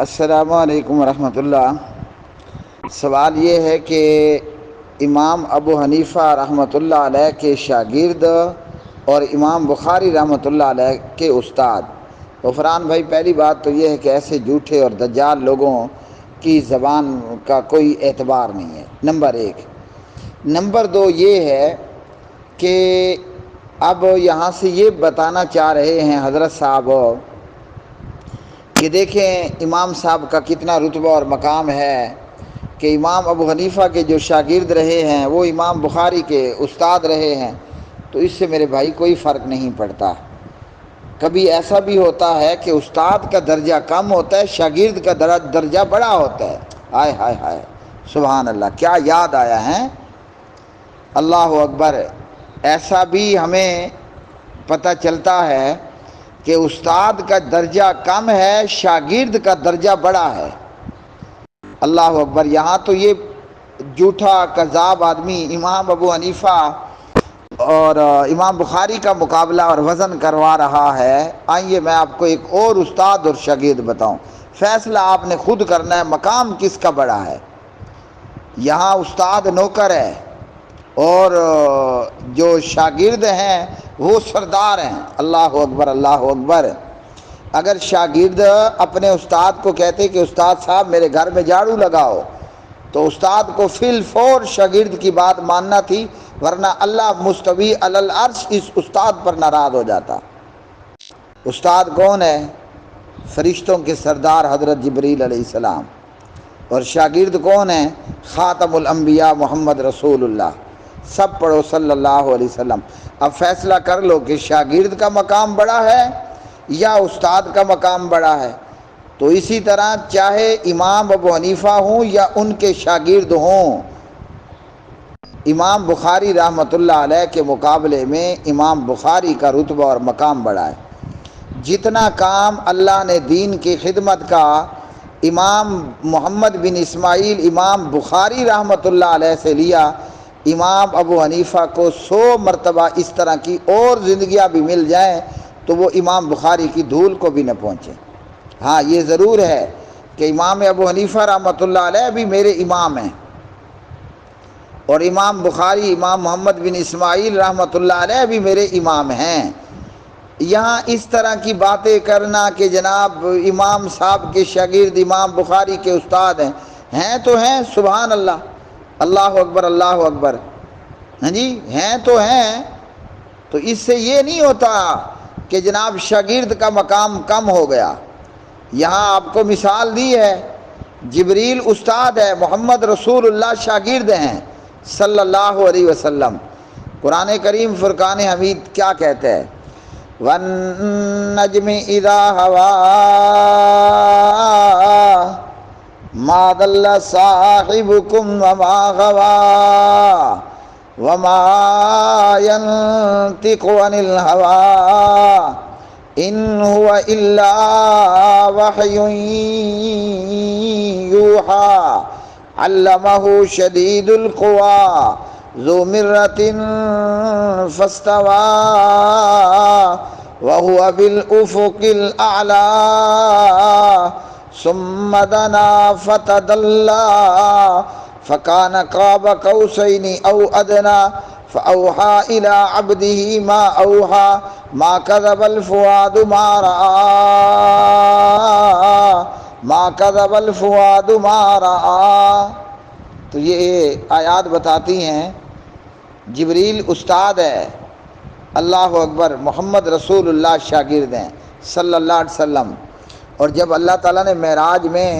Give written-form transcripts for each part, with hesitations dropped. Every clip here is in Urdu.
السلام علیکم ورحمۃ اللہ۔ سوال یہ ہے کہ امام ابو حنیفہ رحمۃ اللہ علیہ کے شاگرد اور امام بخاری رحمۃ اللہ علیہ کے استاد غفران بھائی، پہلی بات تو یہ ہے کہ ایسے جھوٹے اور دجال لوگوں کی زبان کا کوئی اعتبار نہیں ہے، نمبر ایک۔ نمبر دو یہ ہے کہ اب یہاں سے یہ بتانا چاہ رہے ہیں حضرت صاحب کہ دیکھیں امام صاحب کا کتنا رتبہ اور مقام ہے کہ امام ابو حنیفہ کے جو شاگرد رہے ہیں وہ امام بخاری کے استاد رہے ہیں، تو اس سے میرے بھائی کوئی فرق نہیں پڑتا۔ کبھی ایسا بھی ہوتا ہے کہ استاد کا درجہ کم ہوتا ہے، شاگرد کا درجہ بڑا ہوتا ہے۔ ہائے ہائے ہائے، سبحان اللہ، کیا یاد آیا ہے، اللہ اکبر۔ ایسا بھی ہمیں پتہ چلتا ہے کہ استاد کا درجہ کم ہے، شاگرد کا درجہ بڑا ہے، اللہ اکبر۔ یہاں تو یہ جھوٹا کذاب آدمی امام ابو حنیفہ اور امام بخاری کا مقابلہ اور وزن کروا رہا ہے۔ آئیے میں آپ کو ایک اور استاد اور شاگرد بتاؤں، فیصلہ آپ نے خود کرنا ہے مقام کس کا بڑا ہے۔ یہاں استاد نوکر ہے اور جو شاگرد ہیں وہ سردار ہیں، اللہ اکبر اللہ اکبر۔ اگر شاگرد اپنے استاد کو کہتے کہ استاد صاحب میرے گھر میں جھاڑو لگاؤ، تو استاد کو فی الفور شاگرد کی بات ماننا تھی، ورنہ اللہ مستوی علی العرش اس استاد پر ناراض ہو جاتا۔ استاد کون ہے؟ فرشتوں کے سردار حضرت جبریل علیہ السلام۔ اور شاگرد کون ہے؟ خاتم الانبیاء محمد رسول اللہ۔ سب پڑھو صلی اللہ علیہ وسلم۔ اب فیصلہ کر لو کہ شاگرد کا مقام بڑا ہے یا استاد کا مقام بڑا ہے۔ تو اسی طرح چاہے امام ابو حنیفہ ہوں یا ان کے شاگرد ہوں، امام بخاری رحمۃ اللہ علیہ کے مقابلے میں امام بخاری کا رتبہ اور مقام بڑا ہے۔ جتنا کام اللہ نے دین کی خدمت کا امام محمد بن اسماعیل امام بخاری رحمۃ اللہ علیہ سے لیا، امام ابو حنیفہ کو 100 مرتبہ اس طرح کی اور زندگیاں بھی مل جائیں تو وہ امام بخاری کی دھول کو بھی نہ پہنچیں۔ ہاں یہ ضرور ہے کہ امام ابو حنیفہ رحمۃ اللہ علیہ بھی میرے امام ہیں، اور امام بخاری امام محمد بن اسماعیل رحمۃ اللہ علیہ بھی میرے امام ہیں۔ یہاں اس طرح کی باتیں کرنا کہ جناب امام صاحب کے شاگرد امام بخاری کے استاد ہیں تو ہیں، سبحان اللہ، اللہ اکبر اللہ اکبر، ہاں جی ہیں تو ہیں، تو اس سے یہ نہیں ہوتا کہ جناب شاگرد کا مقام کم ہو گیا۔ یہاں آپ کو مثال دی ہے، جبریل استاد ہے، محمد رسول اللہ شاگرد ہیں صلی اللہ علیہ وسلم۔ قرآن کریم فرقان حمید کیا کہتے ہیں؟ وَالنَّجْمِ إِذَا هَوَىٰ مَا ضَلَّ صَاحِبُكُمْ وَمَا غَوَىٰ وَمَا يَنطِقُ عَنِ الْهَوَىٰ إِنْ هُوَ إِلَّا وَحْيٌ يُوحَىٰ عَلَّمَهُ شَدِيدُ الْقُوَىٰ ذُو مِرَّةٍ فَاسْتَوَىٰ وَهُوَ بِالْأُفُقِ الْأَعْلَىٰ ثُمَّ دَنَا فَتَدَلَّىٰ فَكَانَ قَابَ قَوْسَيْنِ أَوْ أَدْنَىٰ فَأَوْحَىٰ إِلَىٰ عَبْدِهِ مَا أَوْحَىٰ مَا كَذَبَ الْفُؤَادُ مَا رَأَىٰ مَا كَذَبَ الْفُؤَادُ مَا رَأَىٰ۔ تو یہ آیات بتاتی ہیں جبریل استاد ہے، اللہ اکبر، محمد رسول اللہ شاگرد ہیں صلی اللہ علیہ وسلم۔ اور جب اللہ تعالیٰ نے معراج میں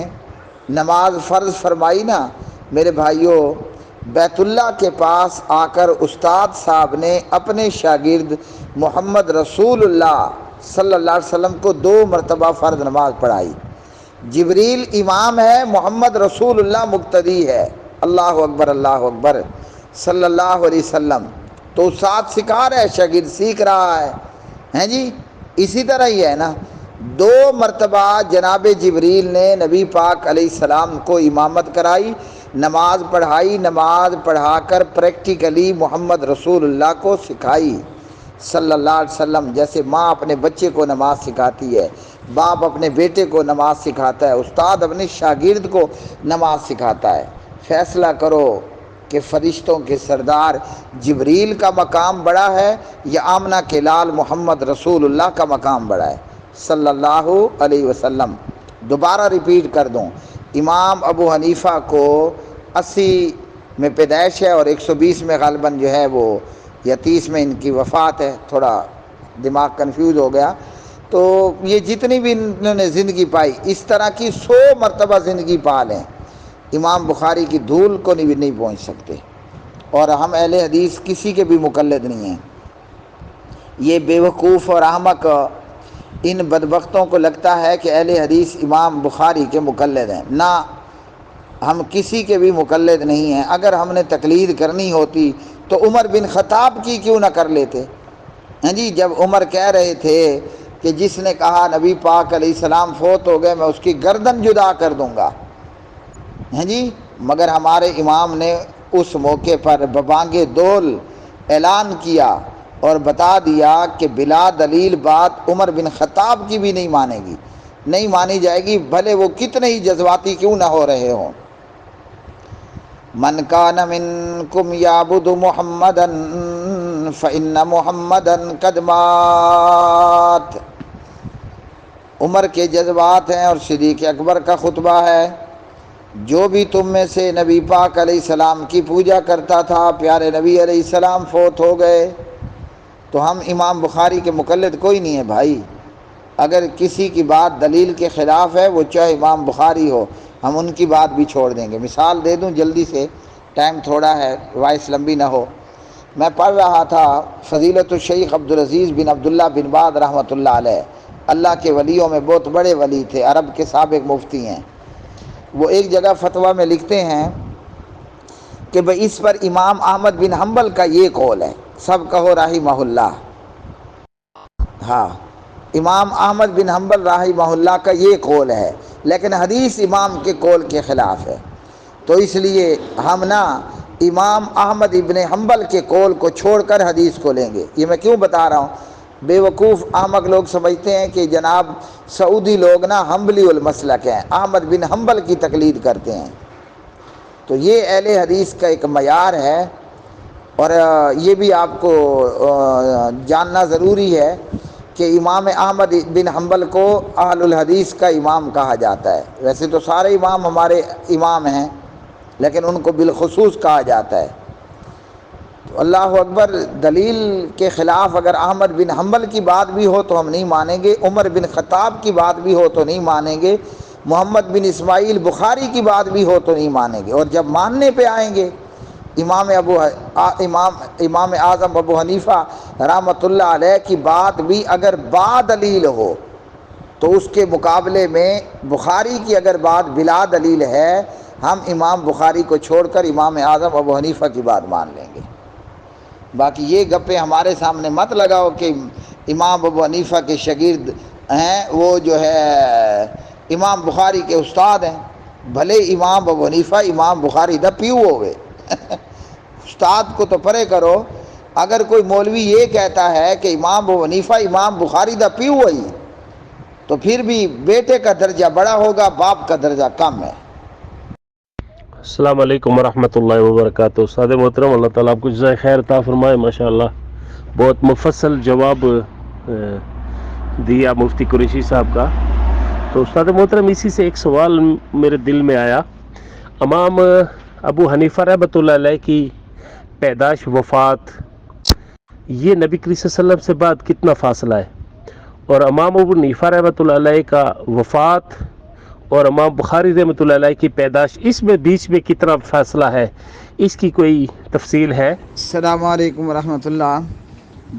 نماز فرض فرمائی نا میرے بھائیوں، بیت اللہ کے پاس آ کر استاد صاحب نے اپنے شاگرد محمد رسول اللہ صلی اللہ علیہ وسلم کو 2 مرتبہ فرض نماز پڑھائی۔ جبریل امام ہے، محمد رسول اللہ مقتدی ہے، اللہ اکبر اللہ اکبر صلی اللہ علیہ وسلم۔ تو استاد سکھا رہا ہے، شاگرد سیکھ رہا ہے، ہیں جی۔ اسی طرح ہی ہے نا، 2 مرتبہ جناب جبریل نے نبی پاک علیہ السلام کو امامت کرائی، نماز پڑھائی، نماز پڑھا کر پریکٹیکلی محمد رسول اللہ کو سکھائی صلی اللہ علیہ وسلم جیسے ماں اپنے بچے کو نماز سکھاتی ہے، باپ اپنے بیٹے کو نماز سکھاتا ہے، استاد اپنے شاگرد کو نماز سکھاتا ہے۔ فیصلہ کرو کہ فرشتوں کے سردار جبریل کا مقام بڑا ہے یا آمنہ کے لال محمد رسول اللہ کا مقام بڑا ہے صلی اللہ علیہ وسلم۔ دوبارہ ریپیٹ کر دوں، امام ابو حنیفہ کو 80 میں پیدائش ہے اور 120 میں غالباً جو ہے وہ یا 30 میں ان کی وفات ہے، تھوڑا دماغ کنفیوز ہو گیا۔ تو یہ جتنی بھی انہوں نے زندگی پائی اس طرح کی 100 مرتبہ زندگی پا لیں، امام بخاری کی دھول کو نہیں پہنچ سکتے، اور ہم اہل حدیث کسی کے بھی مقلد نہیں ہیں۔ یہ بیوقوف اور احمق ان بدبختوں کو لگتا ہے کہ اہل حدیث امام بخاری کے مقلد ہیں، نہ، ہم کسی کے بھی مقلد نہیں ہیں۔ اگر ہم نے تقلید کرنی ہوتی تو عمر بن خطاب کی کیوں نہ کر لیتے؟ ہاں جی، جب عمر کہہ رہے تھے کہ جس نے کہا نبی پاک علیہ السلام فوت ہو گئے میں اس کی گردن جدا کر دوں گا، ہاں جی، مگر ہمارے امام نے اس موقع پر ببانگ دول اعلان کیا اور بتا دیا کہ بلا دلیل بات عمر بن خطاب کی بھی نہیں مانے گی، نہیں مانی جائے گی، بھلے وہ کتنے ہی جذباتی کیوں نہ ہو رہے ہوں۔ من کان منکم یعبد محمدا فإن محمدا قد مات۔ عمر کے جذبات ہیں اور صدیق اکبر کا خطبہ ہے، جو بھی تم میں سے نبی پاک علیہ السلام کی پوجا کرتا تھا، پیارے نبی علیہ السلام فوت ہو گئے۔ تو ہم امام بخاری کے مقلد کوئی نہیں ہے بھائی، اگر کسی کی بات دلیل کے خلاف ہے وہ چاہے امام بخاری ہو، ہم ان کی بات بھی چھوڑ دیں گے۔ مثال دے دوں جلدی سے، ٹائم تھوڑا ہے، وائس لمبی نہ ہو۔ میں پڑھ رہا تھا فضیلت الشیخ عبدالعزیز بن عبداللہ بن باز رحمۃ اللہ علیہ، اللہ کے ولیوں میں بہت بڑے ولی تھے، عرب کے سابق مفتی ہیں۔ وہ ایک جگہ فتویٰ میں لکھتے ہیں کہ بھئی اس پر امام احمد بن حنبل کا یہ قول ہے، سب کہو رحمہ اللہ، ہاں، امام احمد بن حنبل رحمہ اللہ کا یہ قول ہے، لیکن حدیث امام کے قول کے خلاف ہے، تو اس لیے ہم نا امام احمد ابن حنبل کے قول کو چھوڑ کر حدیث کو لیں گے۔ یہ میں کیوں بتا رہا ہوں؟ بے وقوف احمق لوگ سمجھتے ہیں کہ جناب سعودی لوگ نا حنبلی المسلک ہیں، احمد بن حنبل کی تقلید کرتے ہیں، تو یہ اہل حدیث کا ایک معیار ہے، اور یہ بھی آپ کو جاننا ضروری ہے کہ امام احمد بن حنبل کو اہل الحدیث کا امام کہا جاتا ہے۔ ویسے تو سارے امام ہمارے امام ہیں، لیکن ان کو بالخصوص کہا جاتا ہے۔ تو اللہ اکبر، دلیل کے خلاف اگر احمد بن حنبل کی بات بھی ہو تو ہم نہیں مانیں گے، عمر بن خطاب کی بات بھی ہو تو نہیں مانیں گے، محمد بن اسماعیل بخاری کی بات بھی ہو تو نہیں مانیں گے، اور جب ماننے پہ آئیں گے امام اعظم ابو حنیفہ رحمۃ اللہ علیہ کی بات بھی اگر با دلیل ہو تو اس کے مقابلے میں بخاری کی اگر بات بلا دلیل ہے، ہم امام بخاری کو چھوڑ کر امام اعظم ابو حنیفہ کی بات مان لیں گے۔ باقی یہ گپیں ہمارے سامنے مت لگاؤ کہ امام ابو حنیفہ کے شاگرد ہیں، وہ جو ہے امام بخاری کے استاد ہیں، بھلے امام ابو حنیفہ امام بخاری دا پیو ہوئے استاد کو تو پرے کرو۔ اگر کوئی مولوی یہ کہتا ہے کہ امام ابو حنیفہ امام بخاری دا پیو ہوئی، تو پھر بھی بیٹے کا درجہ بڑا ہوگا، باپ کا درجہ کم ہے۔ السلام علیکم ورحمۃ اللہ وبرکاتہ۔ استاد محترم، اللہ تعالیٰ آپ کو جزائے خیر عطا فرمائے، ماشاءاللہ بہت مفصل جواب دیا مفتی قریشی صاحب کا۔ تو استاد محترم، اسی سے ایک سوال میرے دل میں آیا، امام ابو حنیفہ رحمۃ اللہ علیہ کی پیدائش وفات، یہ نبی کریم صلی اللہ علیہ وسلم سے بعد کتنا فاصلہ ہے، اور امام ابو حنیفہ رحمۃ اللہ علیہ کا وفات اور امام بخاری رحمۃ اللہ علیہ کی پیدائش، اس میں بیچ میں کتنا فاصلہ ہے، اس کی کوئی تفصیل ہے؟ السلام علیکم ورحمۃ اللہ۔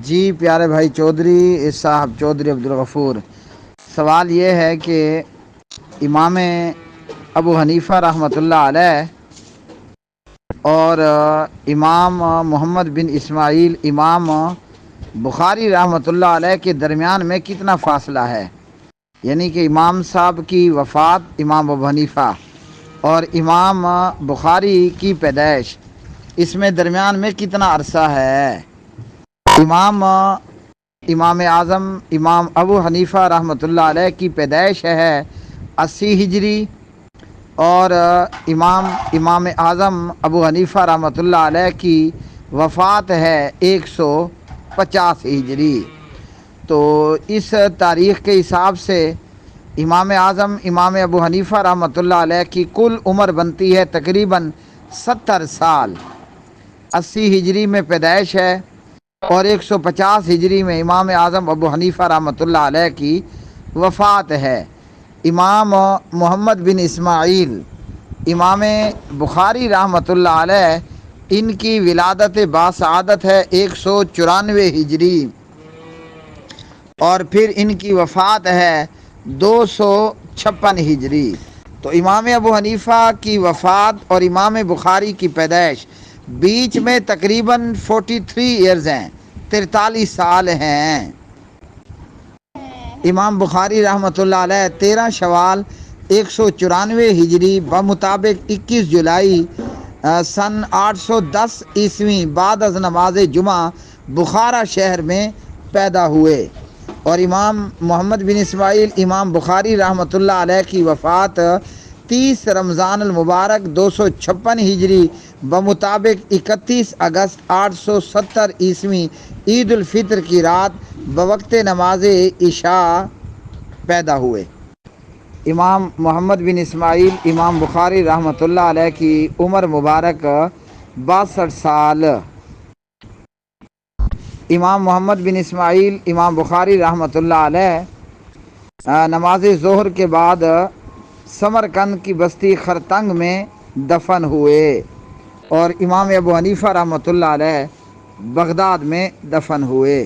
جی پیارے بھائی چودھری صاحب، چودھری عبدالغفور، سوال یہ ہے کہ امام ابو حنیفہ رحمۃ اللہ علیہ اور امام محمد بن اسماعیل امام بخاری رحمۃ اللہ علیہ کے درمیان میں کتنا فاصلہ ہے، یعنی کہ امام صاحب کی وفات امام ابو حنیفہ اور امام بخاری کی پیدائش، اس میں درمیان میں کتنا عرصہ ہے؟ امام امام اعظم امام ابو حنیفہ رحمۃ اللہ علیہ کی پیدائش ہے 80 ہجری، اور امام اعظم ابو حنیفہ رحمۃ اللہ علیہ کی وفات ہے 150 ہجری۔ تو اس تاریخ کے حساب سے امام اعظم امام ابو حنیفہ رحمۃ اللہ علیہ کی کل عمر بنتی ہے تقریباً 70 سال۔ 80 ہجری میں پیدائش ہے اور 150 ہجری میں امام اعظم ابو حنیفہ رحمۃ اللہ علیہ کی وفات ہے۔ امام محمد بن اسماعیل امام بخاری رحمۃ اللہ علیہ، ان کی ولادت باسعادت ہے 194 ہجری، اور پھر ان کی وفات ہے 256 ہجری۔ تو امام ابو حنیفہ کی وفات اور امام بخاری کی پیدائش بیچ میں تقریباً 43 ایئرز ہیں، 43 سال ہیں۔ امام بخاری رحمۃ اللہ علیہ 13 شوال 194 ہجری بمطابق 21 جولائی سن 810 عیسوی بعد از نماز جمعہ بخارا شہر میں پیدا ہوئے، اور امام محمد بن اسماعیل امام بخاری رحمۃ اللہ علیہ کی وفات 30 رمضان المبارک 256 ہجری بمطابق 31 اگست 870 عیسوی عید الفطر کی رات بوقت نماز عشاء پیدا ہوئے۔ امام محمد بن اسماعیل امام بخاری رحمۃ اللہ علیہ کی عمر مبارک 62 سال۔ امام محمد بن اسماعیل امام بخاری رحمۃ اللہ علیہ نماز ظہر کے بعد سمرقند کی بستی خرتنگ میں دفن ہوئے، اور امام ابو حنیفہ رحمۃ اللہ علیہ بغداد میں دفن ہوئے۔